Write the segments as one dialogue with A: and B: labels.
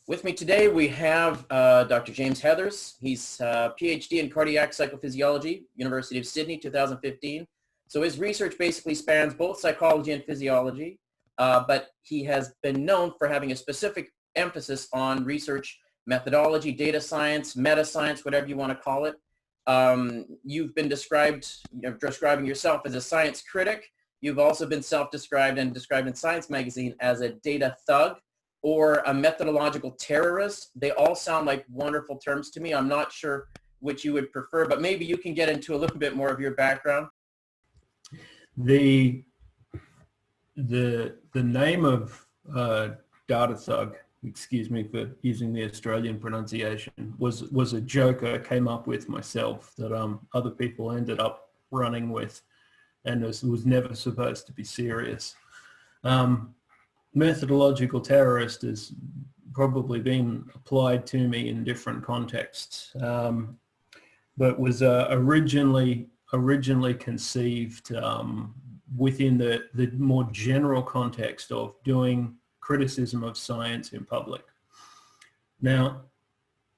A: With me today, we have Dr. James Heathers. He's a PhD in cardiac psychophysiology, University of Sydney, 2015. So his research basically spans both psychology and physiology, but he has been known for having a specific emphasis on research methodology, data science, meta science, whatever you want to call it. You've been describing yourself as a science critic. You've also been self-described and described in Science magazine as a data thug or a methodological terrorist. They all sound like wonderful terms to me. I'm not sure which you would prefer, but maybe you can get into a little bit more of your background.
B: The name of data thug, excuse me for using the Australian pronunciation, was a joke I came up with myself that other people ended up running with, and was never supposed to be serious. Methodological terrorist has probably been applied to me in different contexts, but was originally conceived within the more general context of doing criticism of science in public. Now,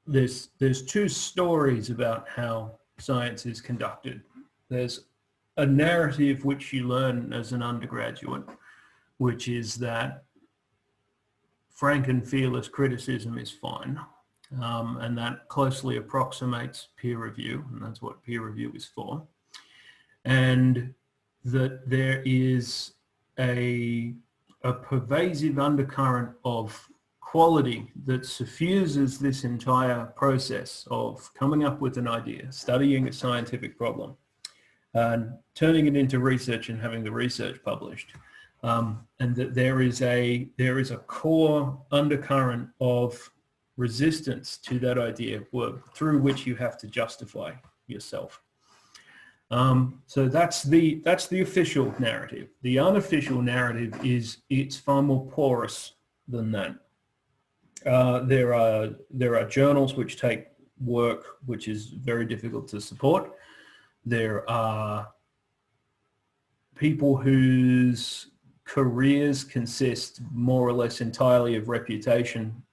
B: there's two stories about how science is conducted. There's a narrative which you learn as an undergraduate, which is that frank and fearless criticism is fine, and that closely approximates peer review, and that's what peer review is for, and that there is a pervasive undercurrent of quality that suffuses this entire process of coming up with an idea, studying a scientific problem, and turning it into research and having the research published. And that there is a core undercurrent of resistance to that idea through which you have to justify yourself. So that's the official narrative. The unofficial narrative is it's far more porous than that. There are journals which take work which is very difficult to support. There are people whose careers consist more or less entirely of reputation,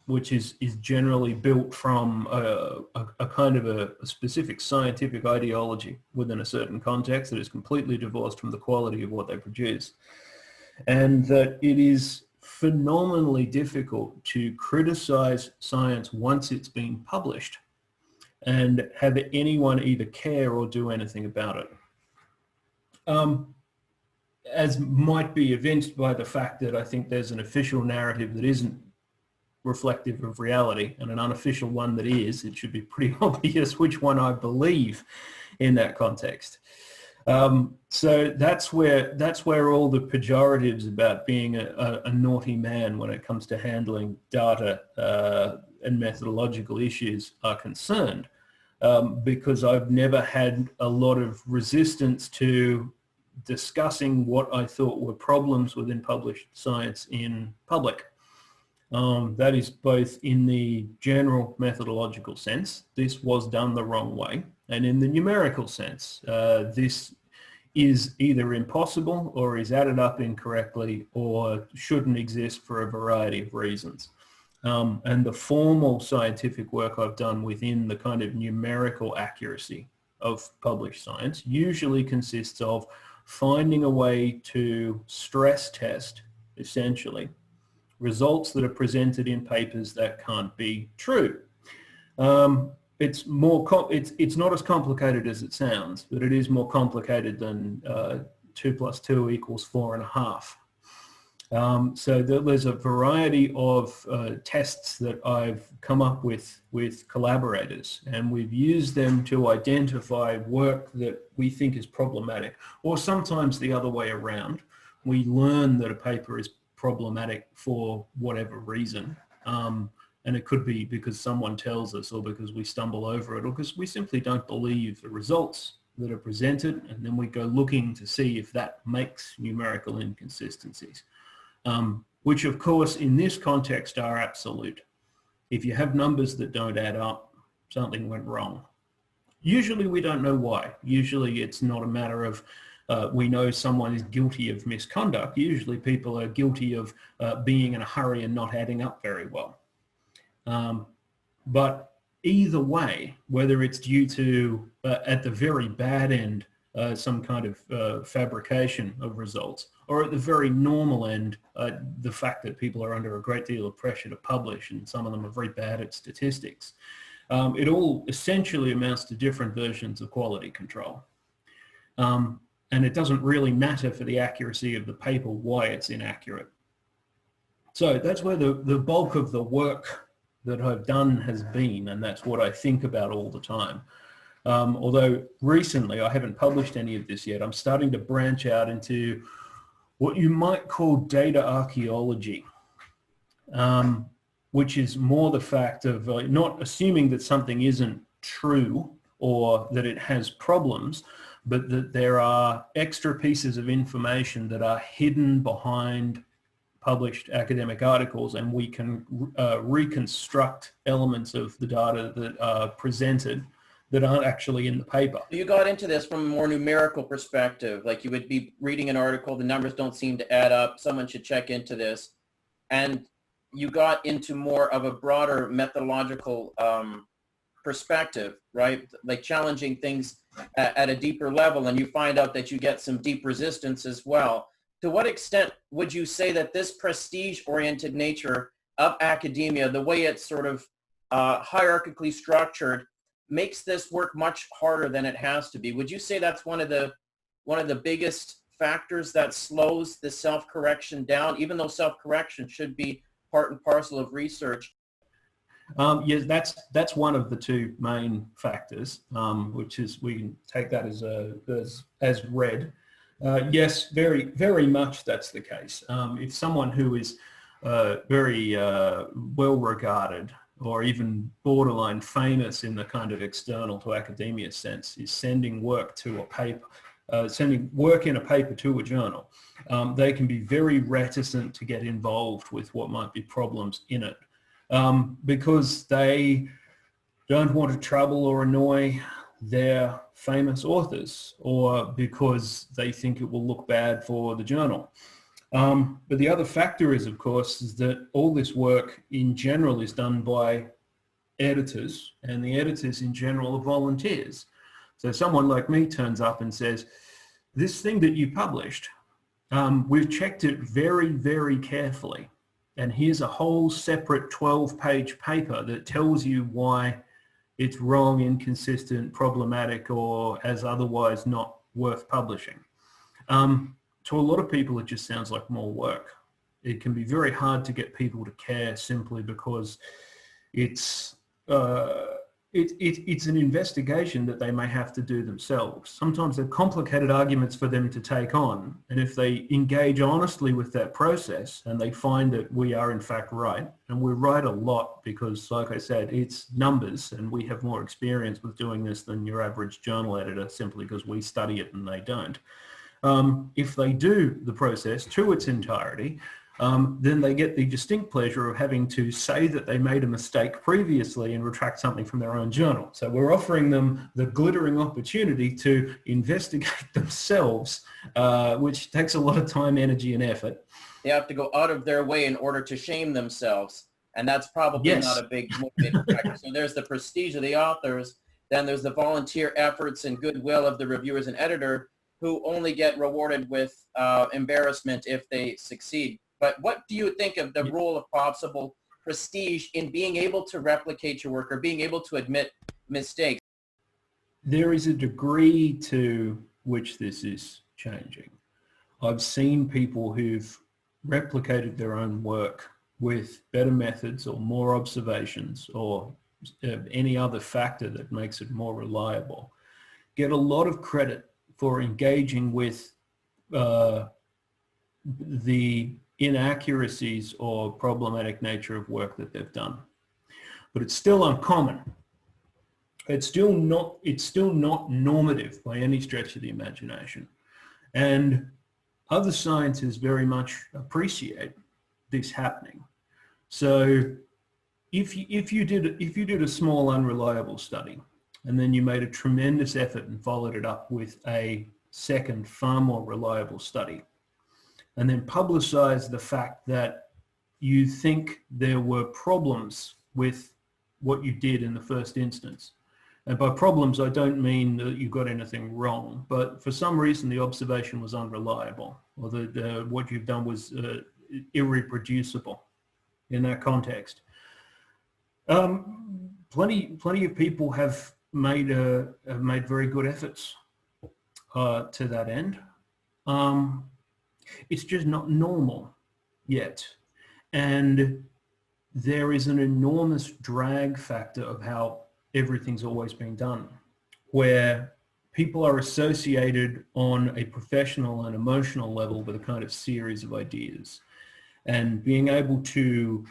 B: which is generally built from a kind of a specific scientific ideology within a certain context that is completely divorced from the quality of what they produce. And that it is phenomenally difficult to criticize science once it's been published and have anyone either care or do anything about it. As might be evinced by the fact that I think there's an official narrative that isn't reflective of reality and an unofficial one that is. It should be pretty obvious which one I believe in that context. So that's where all the pejoratives about being a naughty man when it comes to handling data and methodological issues are concerned, because I've never had a lot of resistance to discussing what I thought were problems within published science in public. That is both in the general methodological sense, this was done the wrong way, and in the numerical sense, this is either impossible or is added up incorrectly or shouldn't exist for a variety of reasons. And the formal scientific work I've done within the kind of numerical accuracy of published science usually consists of finding a way to stress test, essentially, results that are presented in papers that can't be true. It's not as complicated as it sounds, but it is more complicated than 2 + 2 = 4.5. So there's a variety of tests that I've come up with collaborators, and we've used them to identify work that we think is problematic, or sometimes the other way around. We learn that a paper is problematic for whatever reason, and it could be because someone tells us, or because we stumble over it, or because we simply don't believe the results that are presented, and then we go looking to see if that makes numerical inconsistencies. Which of course in this context are absolute. If you have numbers that don't add up, something went wrong. Usually we don't know why. Usually it's not a matter of we know someone is guilty of misconduct, usually people are guilty of being in a hurry and not adding up very well. But either way, whether it's due to, at the very bad end, some kind of fabrication of results, or at the very normal end, the fact that people are under a great deal of pressure to publish, and some of them are very bad at statistics, it all essentially amounts to different versions of quality control. And it doesn't really matter for the accuracy of the paper why it's inaccurate. So that's where the bulk of the work that I've done has been, and that's what I think about all the time. Although recently I haven't published any of this yet, I'm starting to branch out into what you might call data archaeology, which is more the fact of not assuming that something isn't true or that it has problems, but that there are extra pieces of information that are hidden behind published academic articles, and we can reconstruct elements of the data that are presented that aren't actually in the paper.
A: You got into this from a more numerical perspective, like you would be reading an article, the numbers don't seem to add up, someone should check into this, and you got into more of a broader methodological perspective, right? Like challenging things at a deeper level, and you find out that you get some deep resistance as well. To what extent would you say that this prestige-oriented nature of academia, the way it's sort of hierarchically structured, makes this work much harder than it has to be? Would you say that's one of the biggest factors that slows the self-correction down, even though self-correction should be part and parcel of research?
B: Yes, that's one of the two main factors, which is, we can take that as read. Yes, very, very much that's the case. If someone who is very well regarded or even borderline famous in the kind of external to academia sense is sending work to a paper, sending work in a paper to a journal, they can be very reticent to get involved with what might be problems in it. Because they don't want to trouble or annoy their famous authors, or because they think it will look bad for the journal. But the other factor is, of course, is that all this work in general is done by editors, and the editors in general are volunteers. So someone like me turns up and says, this thing that you published, we've checked it very, very carefully. And here's a whole separate 12-page paper that tells you why it's wrong, inconsistent, problematic, or as otherwise not worth publishing. To a lot of people, it just sounds like more work. It can be very hard to get people to care simply because it's an investigation that they may have to do themselves. Sometimes they're complicated arguments for them to take on, and if they engage honestly with that process and they find that we are in fact right, and we're right a lot because, like I said, it's numbers, and we have more experience with doing this than your average journal editor simply because we study it and they don't. If they do the process to its entirety, then they get the distinct pleasure of having to say that they made a mistake previously and retract something from their own journal. So we're offering them the glittering opportunity to investigate themselves, which takes a lot of time, energy, and effort.
A: They have to go out of their way in order to shame themselves, and that's probably not a big motivating factor. So there's the prestige of the authors, then there's the volunteer efforts and goodwill of the reviewers and editor, who only get rewarded with embarrassment if they succeed. But what do you think of the role of possible prestige in being able to replicate your work or being able to admit mistakes?
B: There is a degree to which this is changing. I've seen people who've replicated their own work with better methods or more observations or any other factor that makes it more reliable get a lot of credit for engaging with the inaccuracies or problematic nature of work that they've done. But it's still uncommon. It's still not normative by any stretch of the imagination. And other sciences very much appreciate this happening. So if you did a small unreliable study, and then you made a tremendous effort and followed it up with a second, far more reliable study, and then publicize the fact that you think there were problems with what you did in the first instance. And by problems, I don't mean that you got anything wrong, but for some reason the observation was unreliable, or that what you've done was irreproducible in that context. Plenty of people have made very good efforts to that end. It's just not normal yet, and there is an enormous drag factor of how everything's always been done, where people are associated on a professional and emotional level with a kind of series of ideas, and being able to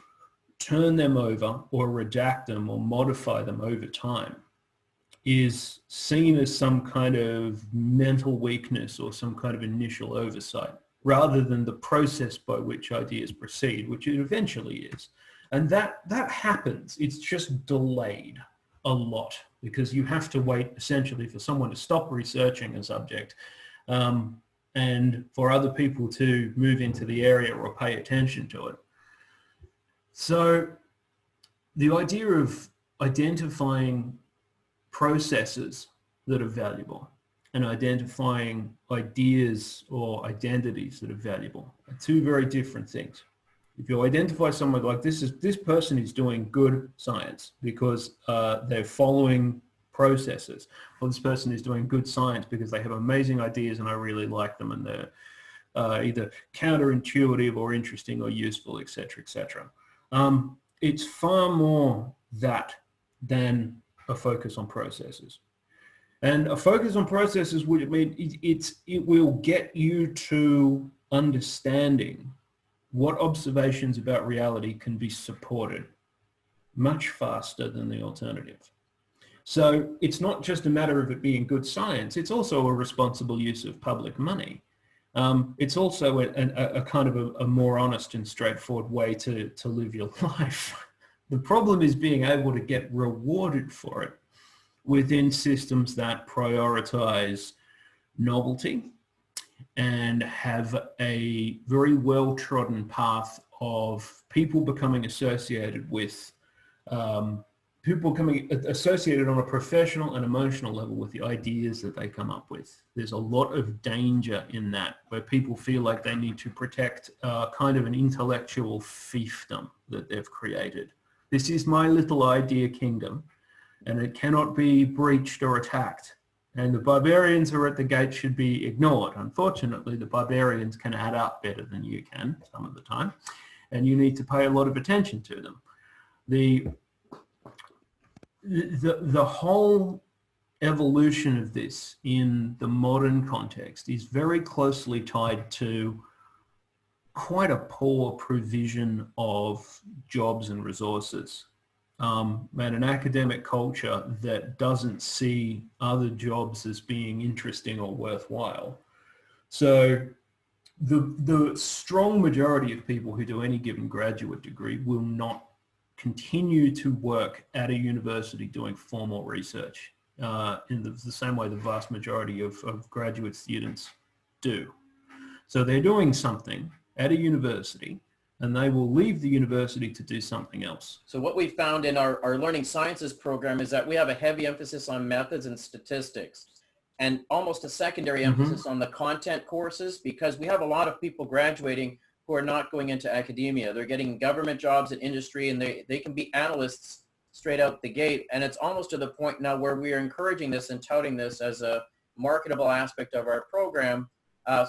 B: turn them over or redact them or modify them over time is seen as some kind of mental weakness or some kind of initial oversight, rather than the process by which ideas proceed, which it eventually is. And that happens. It's just delayed a lot because you have to wait essentially for someone to stop researching a subject and for other people to move into the area or pay attention to it. So the idea of identifying processes that are valuable and identifying ideas or identities that are valuable are two very different things. If you identify someone like this person is doing good science because they're following processes, or this person is doing good science because they have amazing ideas and I really like them and they're either counterintuitive or interesting or useful, etc., etc. It's far more that than a focus on processes. And a focus on processes would mean it will get you to understanding what observations about reality can be supported much faster than the alternative. So it's not just a matter of it being good science, it's also a responsible use of public money. It's also a kind of a more honest and straightforward way to live your life. The problem is being able to get rewarded for it within systems that prioritize novelty and have a very well-trodden path of people becoming associated with, people becoming associated on a professional and emotional level with the ideas that they come up with. There's a lot of danger in that, where people feel like they need to protect kind of an intellectual fiefdom that they've created. This is my little idea kingdom, and it cannot be breached or attacked. And the barbarians who are at the gate should be ignored. Unfortunately, the barbarians can add up better than you can some of the time, and you need to pay a lot of attention to them. The whole evolution of this in the modern context is very closely tied to quite a poor provision of jobs and resources. And an academic culture that doesn't see other jobs as being interesting or worthwhile. So the strong majority of people who do any given graduate degree will not continue to work at a university doing formal research in the same way the vast majority of graduate students do. So they're doing something at a university, and they will leave the university to do something else.
A: So what we found in our Learning Sciences program is that we have a heavy emphasis on methods and statistics, and almost a secondary emphasis on the content courses, because we have a lot of people graduating who are not going into academia. They're getting government jobs in industry, and they can be analysts straight out the gate. And it's almost to the point now where we are encouraging this and touting this as a marketable aspect of our program,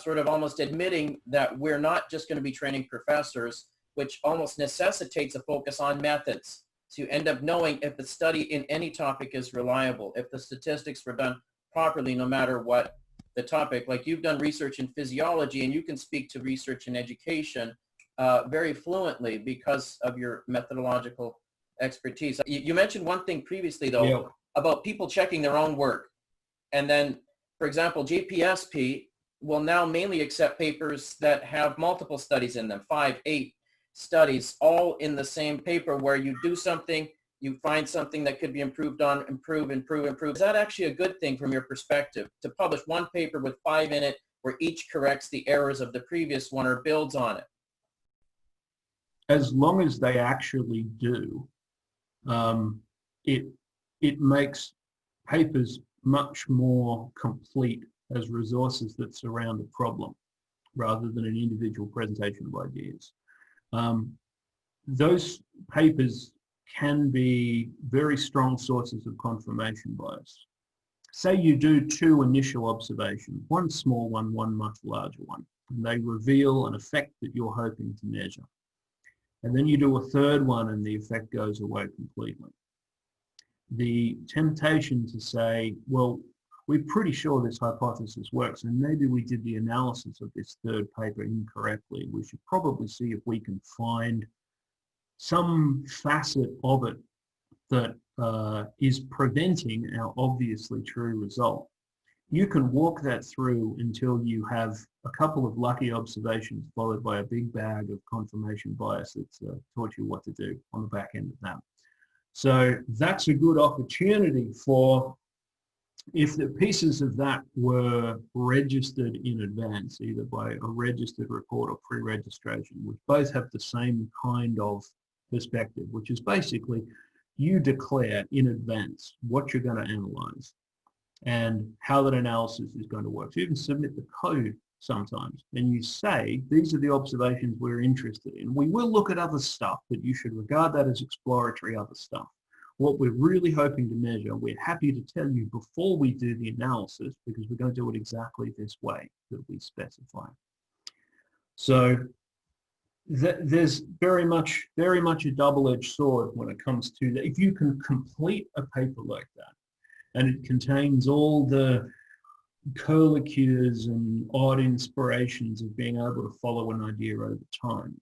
A: sort of almost admitting that we're not just going to be training professors, which almost necessitates a focus on methods to end up knowing if the study in any topic is reliable, if the statistics were done properly, no matter what the topic. Like you've done research in physiology, and you can speak to research in education very fluently because of your methodological expertise. You mentioned one thing previously, though, about people checking their own work. And then, for example, JPSP will now mainly accept papers that have multiple studies in them, 5, 8 studies, all in the same paper, where you do something, you find something that could be improved on, improve. Is that actually a good thing from your perspective, to publish one paper with 5 in it where each corrects the errors of the previous one or builds on it?
B: As long as they actually do, it makes papers much more complete as resources that surround a problem rather than an individual presentation of ideas. Those papers can be very strong sources of confirmation bias. Say you do 2 initial observations, one small one, one much larger one, and they reveal an effect that you're hoping to measure. And then you do a 3rd one and the effect goes away completely. The temptation to say, well, we're pretty sure this hypothesis works, and maybe we did the analysis of this 3rd paper incorrectly. We should probably see if we can find some facet of it that is preventing our obviously true result. You can walk that through until you have a couple of lucky observations followed by a big bag of confirmation bias that's taught you what to do on the back end of that. So that's a good opportunity for, if the pieces of that were registered in advance, either by a registered report or pre-registration, which both have the same kind of perspective, which is basically you declare in advance what you're going to analyze and how that analysis is going to work. So you can submit the code sometimes and you say, these are the observations we're interested in. We will look at other stuff, but you should regard that as exploratory other stuff. What we're really hoping to measure, we're happy to tell you before we do the analysis, because we're going to do it exactly this way that we specify. So there's very much a double-edged sword when it comes to that. If you can complete a paper like that, and it contains all the curlicues and odd inspirations of being able to follow an idea over time,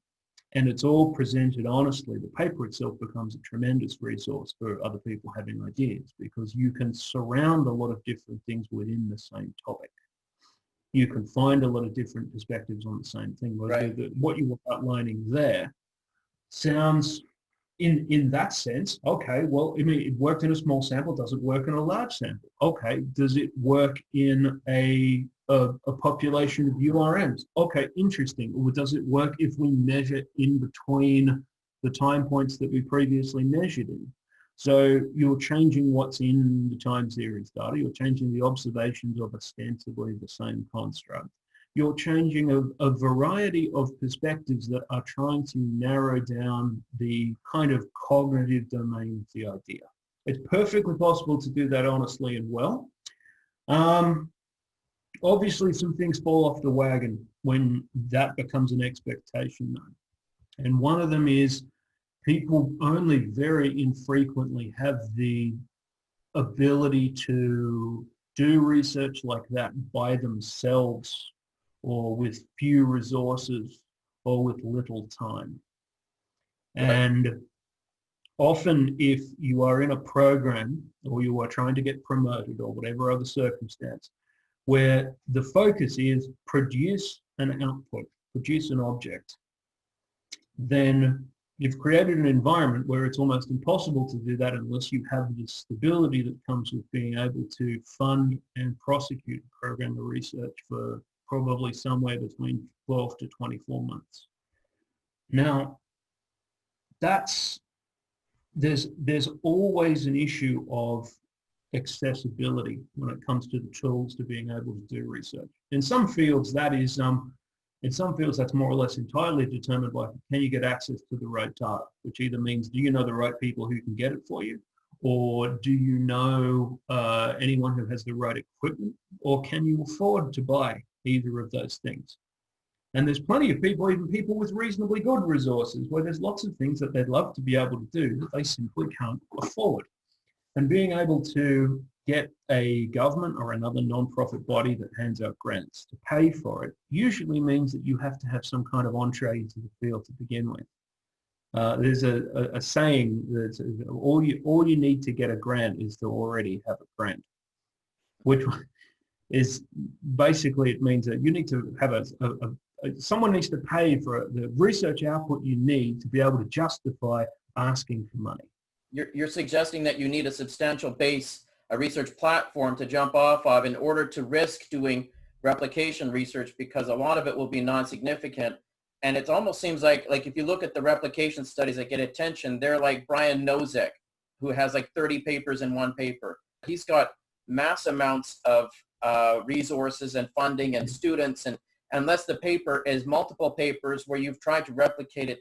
B: and it's all presented honestly, the paper itself becomes a tremendous resource for other people having ideas, because you can surround a lot of different things within the same topic. You can find a lot of different perspectives on the same thing.
A: Right.
B: What you were outlining there sounds, in that sense, okay, well, I mean, it worked in a small sample. Does it work in a large sample? Okay, does it work in a population of URMs? Okay, interesting. Or does it work if we measure in between the time points that we previously measured in? So you're changing what's in the time series data. You're changing the observations of ostensibly the same construct. You're changing a variety of perspectives that are trying to narrow down the kind of cognitive domain of the idea. It's perfectly possible to do that honestly and well. Obviously, some things fall off the wagon when that becomes an expectation, though. And one of them is people only very infrequently have the ability to do research like that by themselves, or with few resources, or with little time. Right. And often if you are in a program or you are trying to get promoted or whatever other circumstance, where the focus is produce an output, produce an object, then you've created an environment where it's almost impossible to do that unless you have the stability that comes with being able to fund and prosecute a program of research for probably somewhere between 12 to 24 months. Now, there's always an issue of accessibility when it comes to the tools to being able to do research. In some fields, that's more or less entirely determined by, can you get access to the right data, which either means, do you know the right people who can get it for you? Or do you know anyone who has the right equipment? Or can you afford to buy either of those things? And there's plenty of people, even people with reasonably good resources, where there's lots of things that they'd love to be able to do that they simply can't afford. And being able to get a government or another non-profit body that hands out grants to pay for it usually means that you have to have some kind of entree into the field to begin with. There's a saying that all you need to get a grant is to already have a grant, which is basically, it means that you need to have someone needs to pay for the research output you need to be able to justify asking for money.
A: you're suggesting that you need a substantial base, a research platform to jump off of in order to risk doing replication research, because a lot of it will be non-significant. And it almost seems like if you look at the replication studies that get attention, they're like Brian Nosek, who has like 30 papers in one paper. He's got mass amounts of resources and funding and students, and unless the paper is multiple papers where you've tried to replicate it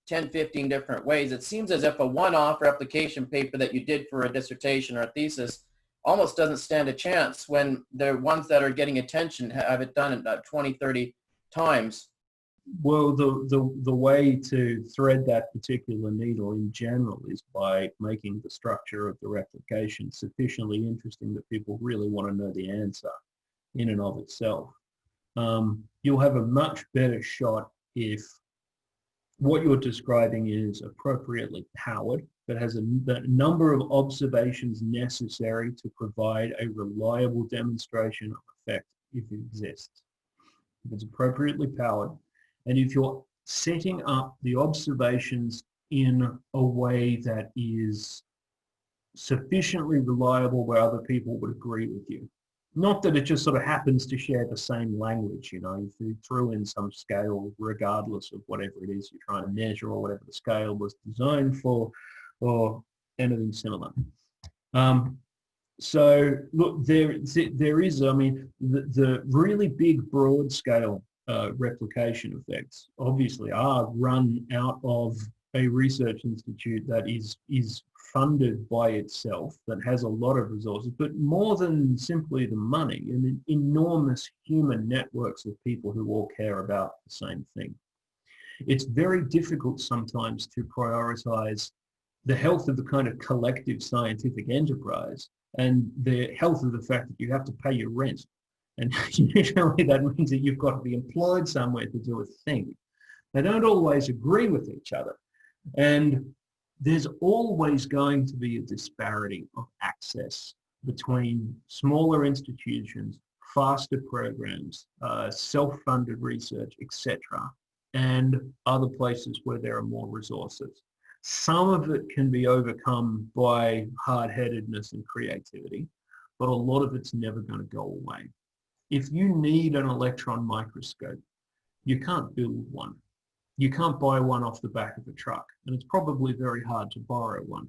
A: 10, 15 different ways, it seems as if a one-off replication paper that you did for a dissertation or a thesis almost doesn't stand a chance when the ones that are getting attention have it done 20, 30 times.
B: Well, the way to thread that particular needle in general is by making the structure of the replication sufficiently interesting that people really want to know the answer in and of itself. You'll have a much better shot if what you're describing is appropriately powered, but has a number of observations necessary to provide a reliable demonstration of effect if it exists. If it's appropriately powered, and if you're setting up the observations in a way that is sufficiently reliable where other people would agree with you. Not that it just sort of happens to share the same language, you know, if you threw in some scale regardless of whatever it is you're trying to measure or whatever the scale was designed for or anything similar. So look, there is, I mean, the really big broad scale replication effects obviously are run out of a research institute that is funded by itself, that has a lot of resources, but more than simply the money, and enormous human networks of people who all care about the same thing. It's very difficult sometimes to prioritize the health of the kind of collective scientific enterprise and the health of the fact that you have to pay your rent. And usually that means that you've got to be employed somewhere to do a thing. They don't always agree with each other. And there's always going to be a disparity of access between smaller institutions, faster programs, self-funded research, etc., and other places where there are more resources. Some of it can be overcome by hard-headedness and creativity, but a lot of it's never going to go away. If you need an electron microscope, you can't build one. You can't buy one off the back of a truck, and it's probably very hard to borrow one.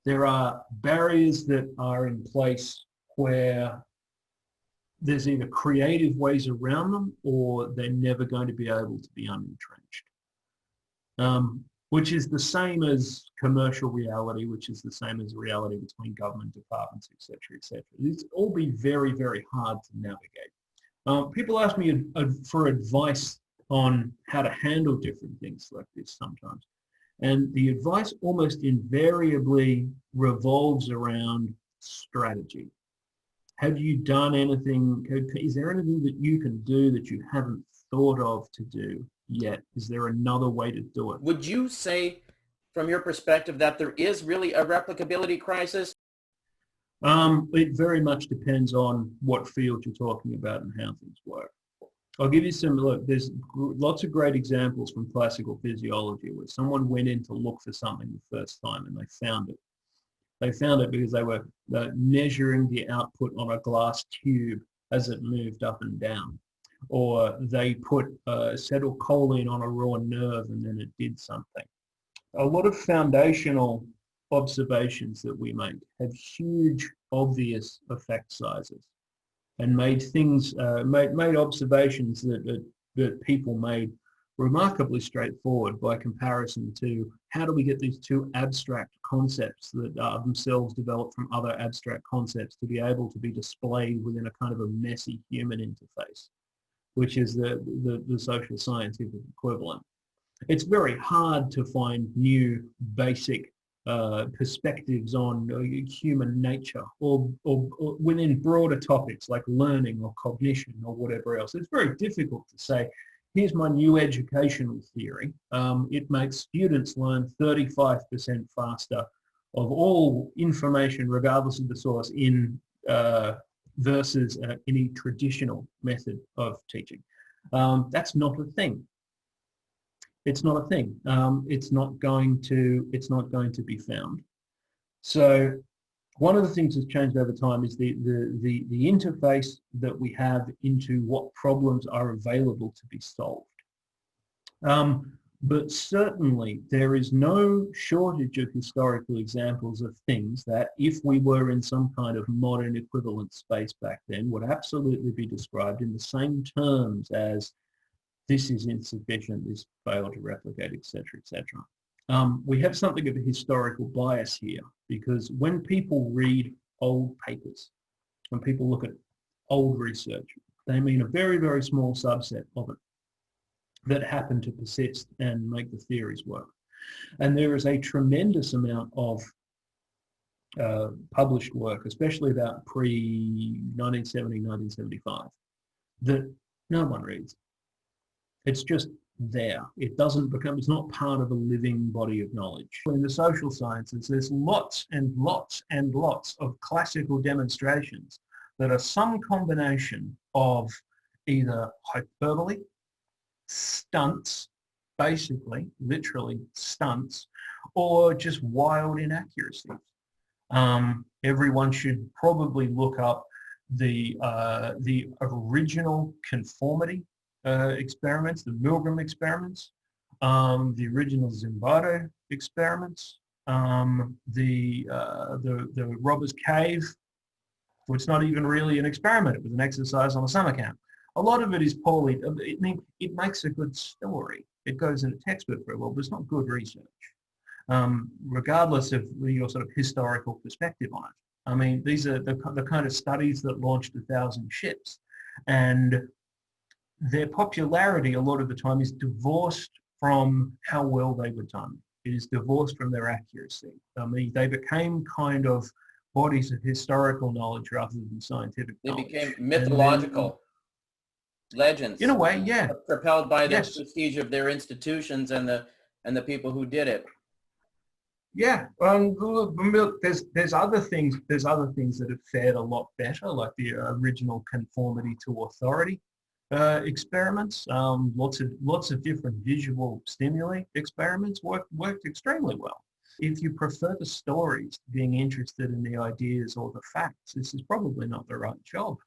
B: There are barriers that are in place where there's either creative ways around them or they're never going to be able to be unentrenched, which is the same as commercial reality, which is the same as reality between government departments, et cetera, et cetera. These all be very, very hard to navigate. People ask me for advice on how to handle different things like this sometimes. And the advice almost invariably revolves around strategy. Have you done anything? Is there anything that you can do that you haven't thought of to do yet? Is there another way to do it?
A: Would you say, from your perspective, that there is really a replicability crisis?
B: It very much depends on what field you're talking about and how things work. I'll give you some, look, there's lots of great examples from classical physiology where someone went in to look for something the first time and they found it. They found it because they were measuring the output on a glass tube as it moved up and down. Or they put acetylcholine on a raw nerve and then it did something. A lot of foundational observations that we make have huge, obvious effect sizes, and made things, made observations that people made remarkably straightforward by comparison to how do we get these two abstract concepts that are themselves developed from other abstract concepts to be able to be displayed within a kind of a messy human interface, which is the social scientific equivalent. It's very hard to find new basic perspectives on human nature or within broader topics like learning or cognition or whatever else. It's very difficult to say, here's my new educational theory. It makes students learn 35% faster of all information, regardless of the source, in versus any traditional method of teaching. That's not a thing. It's not a thing. It's not going to be found. So one of the things that's changed over time is the interface that we have into what problems are available to be solved. But certainly there is no shortage of historical examples of things that, if we were in some kind of modern equivalent space back then, would absolutely be described in the same terms as this is insufficient, this failed to replicate, etc., etc. We have something of a historical bias here, because when people read old papers, when people look at old research, they mean a very, very small subset of it that happen to persist and make the theories work. And there is a tremendous amount of published work, especially about pre-1970, 1975, that no one reads. It's just there. It doesn't become, it's not part of a living body of knowledge. In the social sciences, there's lots and lots and lots of classical demonstrations that are some combination of either hyperbole, stunts, basically, literally stunts, or just wild inaccuracies. Everyone should probably look up the original conformity experiments, the Milgram experiments, the original Zimbardo experiments, the Robbers Cave, which is not even really an experiment. It was an exercise on a summer camp. A lot of it is poorly. It makes a good story. It goes in a textbook very well, but it's not good research, regardless of your sort of historical perspective on it. I mean, these are the kind of studies that launched 1,000 ships, and their popularity a lot of the time is divorced from how well they were done. It is divorced from their accuracy. I mean, they became kind of bodies of historical knowledge rather than scientific knowledge.
A: They became mythological legends.
B: In a way, yeah.
A: Propelled by the prestige of their institutions and the people who did it.
B: Yeah, there's other things. There's other things that have fared a lot better, like the original conformity to authority experiments. Lots of different visual stimuli experiments worked extremely well. If you prefer the stories to being interested in the ideas or the facts, this is probably not the right job.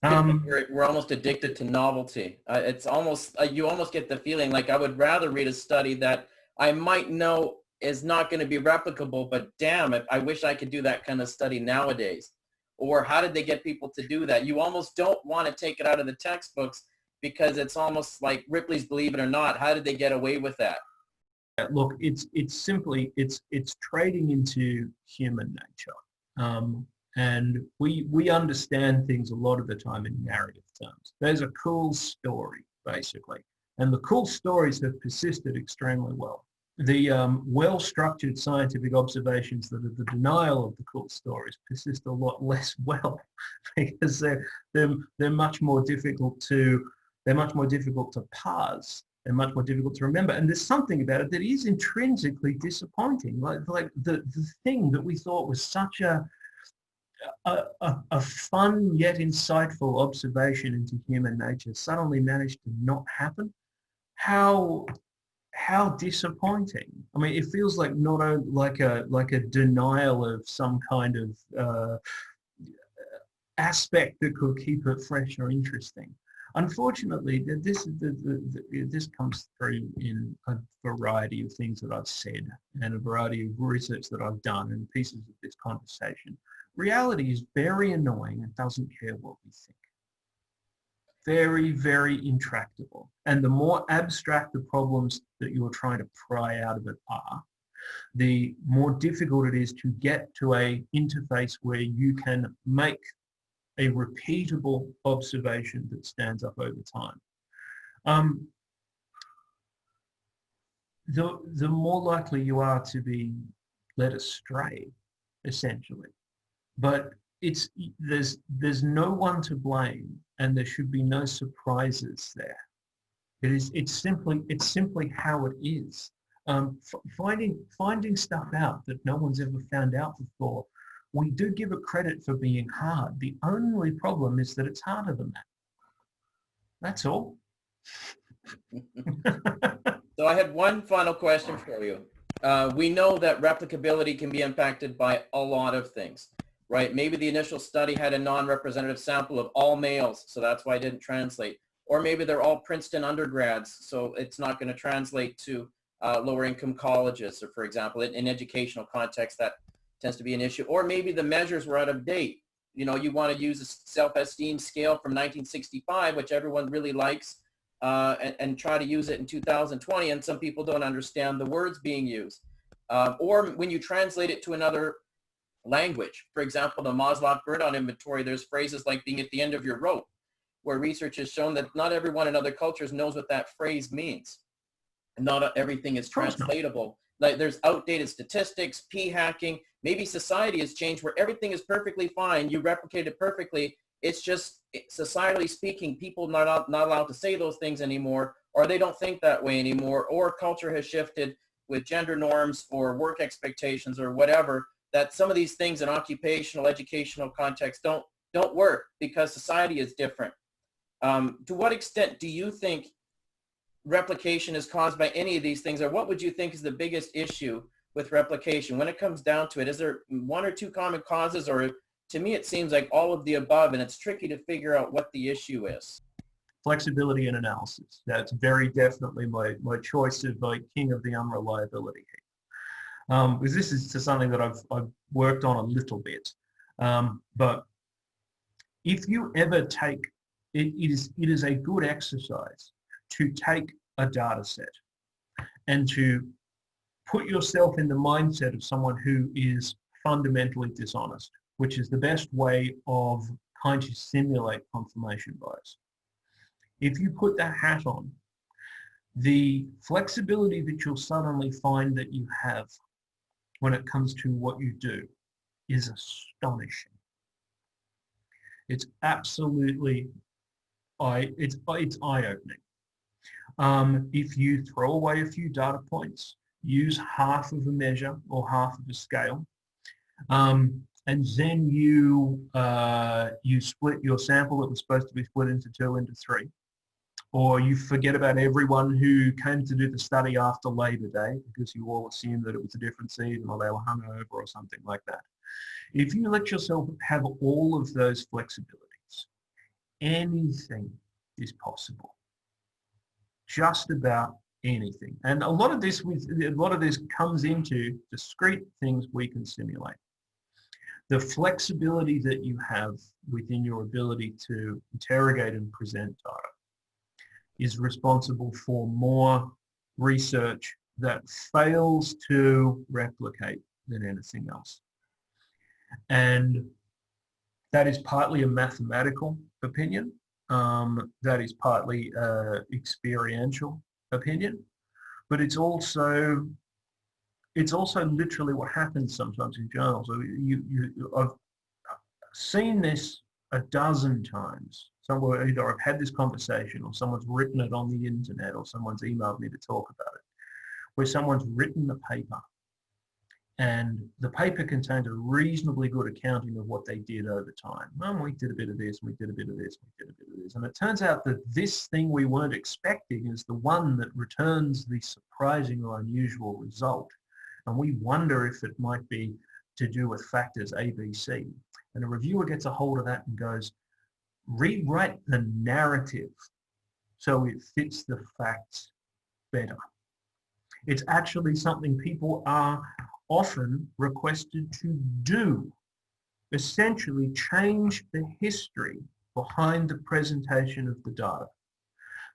A: We're almost addicted to novelty. It's almost, you almost get the feeling like I would rather read a study that I might know is not going to be replicable, but damn it, I wish I could do that kind of study nowadays. Or how did they get people to do that? You almost don't want to take it out of the textbooks, because it's almost like Ripley's Believe It or Not. How did they get away with that?
B: Look, it's simply trading into human nature. And we understand things a lot of the time in narrative terms. There's a cool story, basically. And the cool stories have persisted extremely well. The well-structured scientific observations that are the denial of the cool stories persist a lot less well, because they're much more difficult to parse. They're much more difficult to remember. And there's something about it that is intrinsically disappointing. Like the thing that we thought was such a fun yet insightful observation into human nature suddenly managed to not happen. How disappointing. I mean, it feels like not only like a denial of some kind of aspect that could keep it fresh or interesting. Unfortunately, this comes through in a variety of things that I've said and a variety of research that I've done and pieces of this conversation. Reality is very annoying and doesn't care what we think. Very, very intractable. And the more abstract the problems that you're trying to pry out of it are, the more difficult it is to get to a interface where you can make a repeatable observation that stands up over time. The more likely you are to be led astray, essentially. But there's no one to blame, and there should be no surprises there. It's simply how it is. Finding stuff out that no one's ever found out before, we do give it credit for being hard. The only problem is that it's harder than that. That's all.
A: So I had one final question for you. We know that replicability can be impacted by a lot of things, right? Maybe the initial study had a non-representative sample of all males, so that's why it didn't translate. Or maybe they're all Princeton undergrads, so it's not going to translate to lower income colleges, or for example, in educational context, that tends to be an issue. Or maybe the measures were out of date. You know, you want to use a self-esteem scale from 1965, which everyone really likes, and try to use it in 2020, and some people don't understand the words being used. Or when you translate it to another language, for example, the Maslow burnout inventory, there's phrases like being at the end of your rope, where research has shown that not everyone in other cultures knows what that phrase means. And not everything is translatable. Like there's outdated statistics, p-hacking. Maybe society has changed where everything is perfectly fine. You replicate it perfectly. It's just, societally speaking, people not allowed to say those things anymore, or they don't think that way anymore, or culture has shifted with gender norms or work expectations or whatever, that some of these things in occupational, educational context don't work because society is different. To what extent do you think replication is caused by any of these things, or what would you think is the biggest issue with replication when it comes down to it? Is there one or two common causes, or to me it seems like all of the above, and it's tricky to figure out what the issue is?
B: Flexibility and analysis. That's very definitely my choice of like king of the unreliability. Because this is something that I've worked on a little bit. But if you ever take, it is a good exercise to take a data set and to put yourself in the mindset of someone who is fundamentally dishonest, which is the best way of trying to simulate confirmation bias. If you put that hat on, the flexibility that you'll suddenly find that you have when it comes to what you do is astonishing. It's absolutely, it's eye-opening. If you throw away a few data points, use half of a measure or half of a scale, and then you split your sample that was supposed to be split into 2 into 3, or you forget about everyone who came to do the study after Labor Day because you all assumed that it was a different season or they were hungover or something like that. If you let yourself have all of those flexibilities, anything is possible. Just about anything. And a lot of this comes into discrete things we can simulate. The flexibility that you have within your ability to interrogate and present data is responsible for more research that fails to replicate than anything else. And that is partly a mathematical opinion. That is partly experiential opinion, but it's also literally what happens sometimes in journals. So I've seen this a dozen times. Somewhere either I've had this conversation or someone's written it on the internet or someone's emailed me to talk about it, where someone's written the paper and the paper contained a reasonably good accounting of what they did over time. Well, we did a bit of this, we did a bit of this, we did a bit of this. And it turns out that this thing we weren't expecting is the one that returns the surprising or unusual result. And we wonder if it might be to do with factors A, B, C. And a reviewer gets a hold of that and goes, rewrite the narrative so it fits the facts better. It's actually something people are often requested to do. Essentially change the history behind the presentation of the data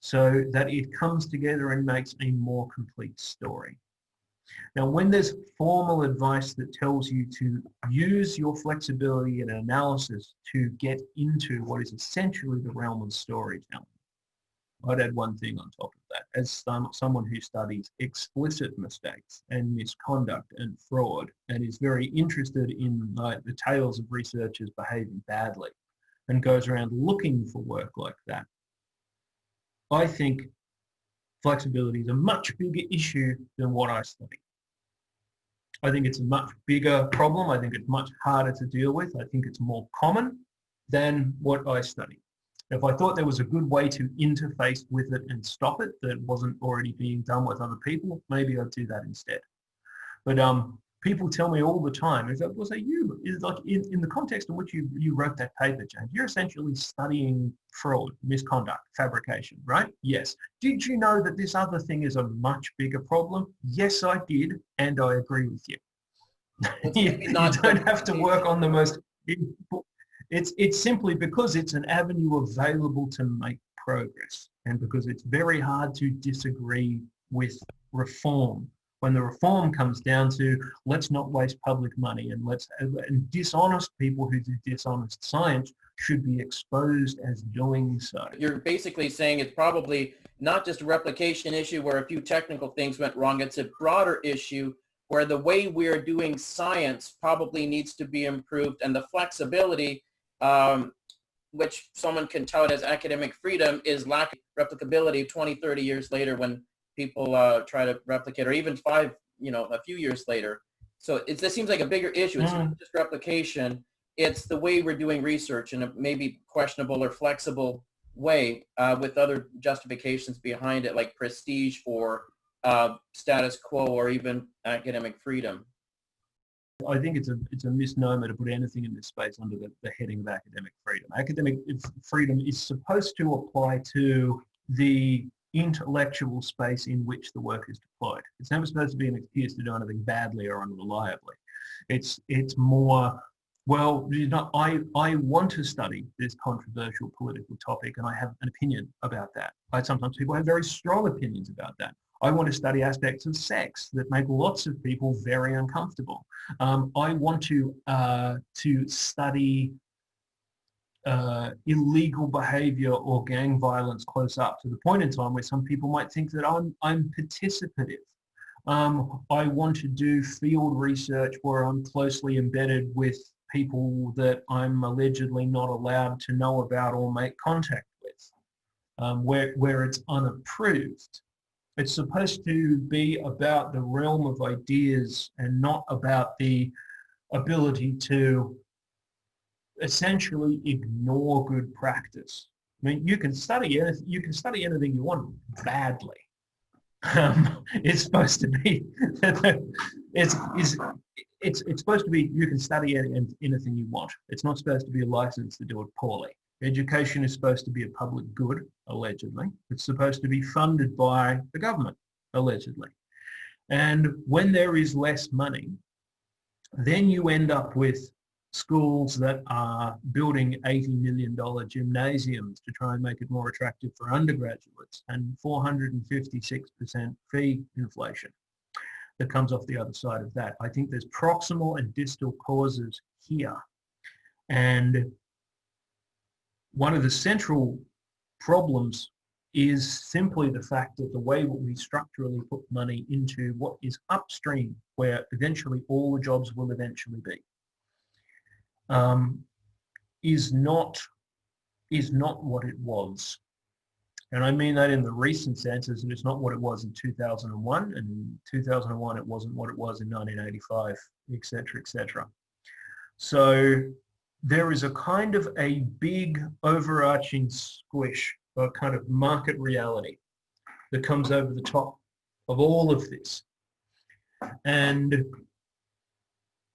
B: so that it comes together and makes a more complete story. Now, when there's formal advice that tells you to use your flexibility and analysis to get into what is essentially the realm of storytelling, I'd add one thing on top of that. As someone who studies explicit mistakes and misconduct and fraud and is very interested in the tales of researchers behaving badly and goes around looking for work like that, I think flexibility is a much bigger issue than what I study. I think it's a much bigger problem. I think it's much harder to deal with. I think it's more common than what I study. If I thought there was a good way to interface with it and stop it that wasn't already being done with other people, maybe I'd do that instead. But people tell me all the time, is that, was that you? Is like in the context in which you wrote that paper, James, you're essentially studying fraud, misconduct, fabrication, right? Yes. Did you know that this other thing is a much bigger problem? Yes, I did, and I agree with you. You don't have to work on the most. It's simply because it's an avenue available to make progress, and because it's very hard to disagree with reform. When the reform comes down to let's not waste public money and dishonest people who do dishonest science should be exposed as doing so.
A: You're basically saying it's probably not just a replication issue where a few technical things went wrong. It's a broader issue where the way we're doing science probably needs to be improved, and the flexibility, which someone can tout as academic freedom, is lacking replicability 20, 30 years later when people try to replicate, or even a few years later. So this seems like a bigger issue. It's not just replication. It's the way we're doing research in a maybe questionable or flexible way with other justifications behind it, like prestige or status quo or even academic freedom.
B: I think it's a misnomer to put anything in this space under the heading of academic freedom. Academic freedom is supposed to apply to the intellectual space in which the work is deployed. It's never supposed to be an excuse to do anything badly or unreliably. It's more, well, I want to study this controversial political topic and I have an opinion about that. Sometimes people have very strong opinions about that. I want to study aspects of sex that make lots of people very uncomfortable. I want to study illegal behavior or gang violence close up to the point in time where some people might think that I'm participative. I want to do field research where I'm closely embedded with people that I'm allegedly not allowed to know about or make contact with, where it's unapproved. It's supposed to be about the realm of ideas and not about the ability to essentially ignore good practice. I mean, you can study anything you want badly. It's supposed to be it's supposed to be you can study anything you want. It's not supposed to be a license to do it poorly. Education is supposed to be a public good, allegedly. It's supposed to be funded by the government, allegedly. And when there is less money, then you end up with schools that are building $80 million gymnasiums to try and make it more attractive for undergraduates, and 456% fee inflation that comes off the other side of that. I think there's proximal and distal causes here. And one of the central problems is simply the fact that the way that we structurally put money into what is upstream, where eventually all the jobs will eventually be, is not what it was. And I mean that in the recent sense, as it's not what it was in 2001, and in 2001 it wasn't what it was in 1985, etc., etc. So there is a kind of a big overarching squish, a kind of market reality that comes over the top of all of this. And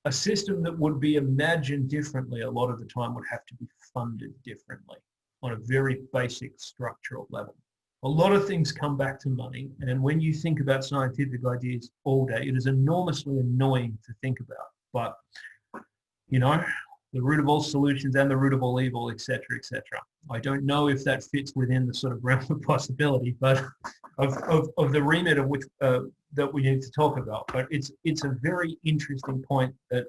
B: a system that would be imagined differently a lot of the time would have to be funded differently on a very basic structural level. A lot of things come back to money, and when you think about scientific ideas all day, it is enormously annoying to think about. But, you know, the root of all solutions and the root of all evil, etc., etc. I don't know if that fits within the sort of realm of possibility, but of the remit of which that we need to talk about. But it's a very interesting point that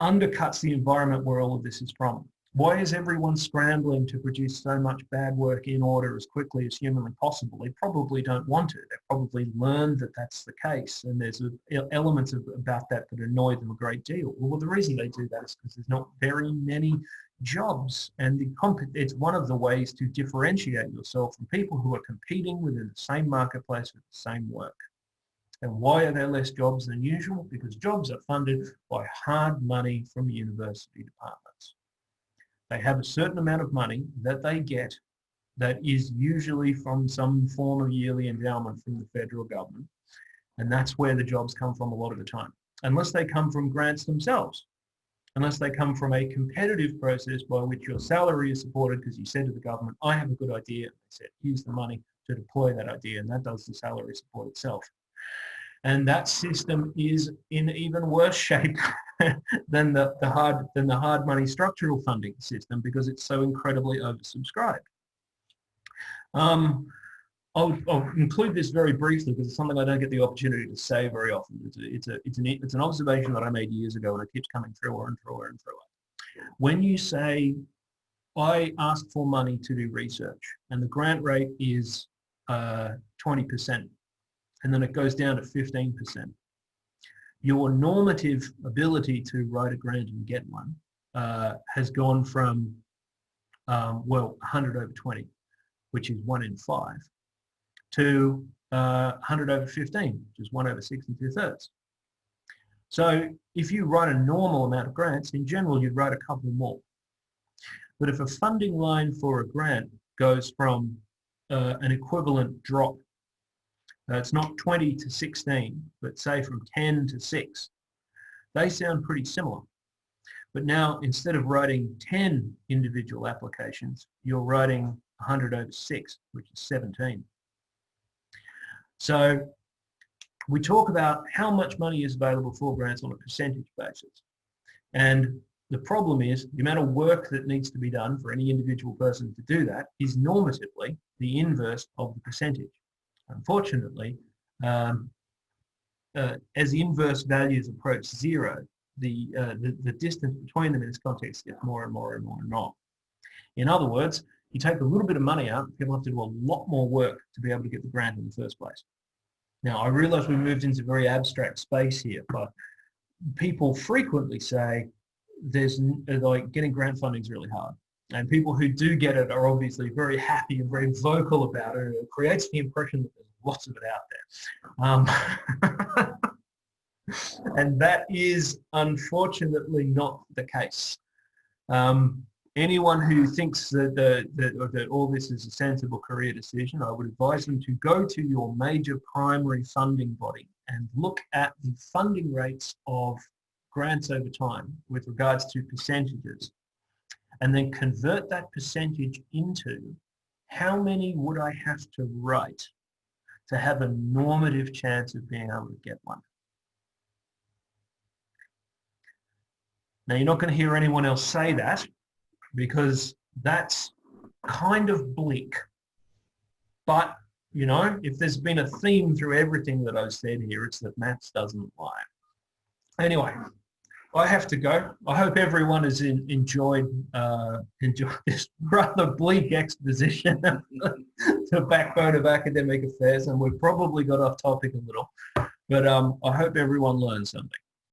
B: undercuts the environment where all of this is from. Why is everyone scrambling to produce so much bad work in order as quickly as humanly possible? They probably don't want to. They've probably learned that that's the case, and there's elements about that annoy them a great deal. Well, the reason they do that is because there's not very many jobs, and it's one of the ways to differentiate yourself from people who are competing within the same marketplace with the same work. And why are there less jobs than usual? Because jobs are funded by hard money from university departments. They have a certain amount of money that they get that is usually from some form of yearly endowment from the federal government. And that's where the jobs come from a lot of the time, unless they come from grants themselves, unless they come from a competitive process by which your salary is supported because you said to the government, I have a good idea. They said, here's the money to deploy that idea, and that does the salary support itself. And that system is in even worse shape than the hard money structural funding system because it's so incredibly oversubscribed. I'll include this very briefly because it's something I don't get the opportunity to say very often. It's an observation that I made years ago and it keeps coming through and through and through. When you say, I ask for money to do research and the grant rate is 20%, and then it goes down to 15%. Your normative ability to write a grant and get one has gone from, 100 over 20, which is 1 in 5, to 100 over 15, which is 1 over 6 and 2/3. So if you write a normal amount of grants, in general, you'd write a couple more. But if a funding line for a grant goes from an equivalent drop, it's not 20 to 16, but say from 10 to 6, they sound pretty similar. But now instead of writing 10 individual applications, you're writing 100 over 6, which is 17. So we talk about how much money is available for grants on a percentage basis. And the problem is the amount of work that needs to be done for any individual person to do that is normatively the inverse of the percentage. Unfortunately, as inverse values approach 0, the distance between them in this context gets more and more and more and more. In other words, you take a little bit of money out, people have to do a lot more work to be able to get the grant in the first place. Now, I realize we moved into very abstract space here, but people frequently say getting grant funding is really hard. And people who do get it are obviously very happy and very vocal about it. It creates the impression that there's lots of it out there. And that is unfortunately not the case. Anyone who thinks that all this is a sensible career decision, I would advise them to go to your major primary funding body and look at the funding rates of grants over time with regards to percentages, and then convert that percentage into how many would I have to write to have a normative chance of being able to get one. Now, you're not going to hear anyone else say that because that's kind of bleak. But, you know, if there's been a theme through everything that I've said here, it's that maths doesn't lie. Anyway, I have to go. I hope everyone has enjoyed this rather bleak exposition to backbone of academic affairs, and we've probably got off topic a little, but I hope everyone learned something.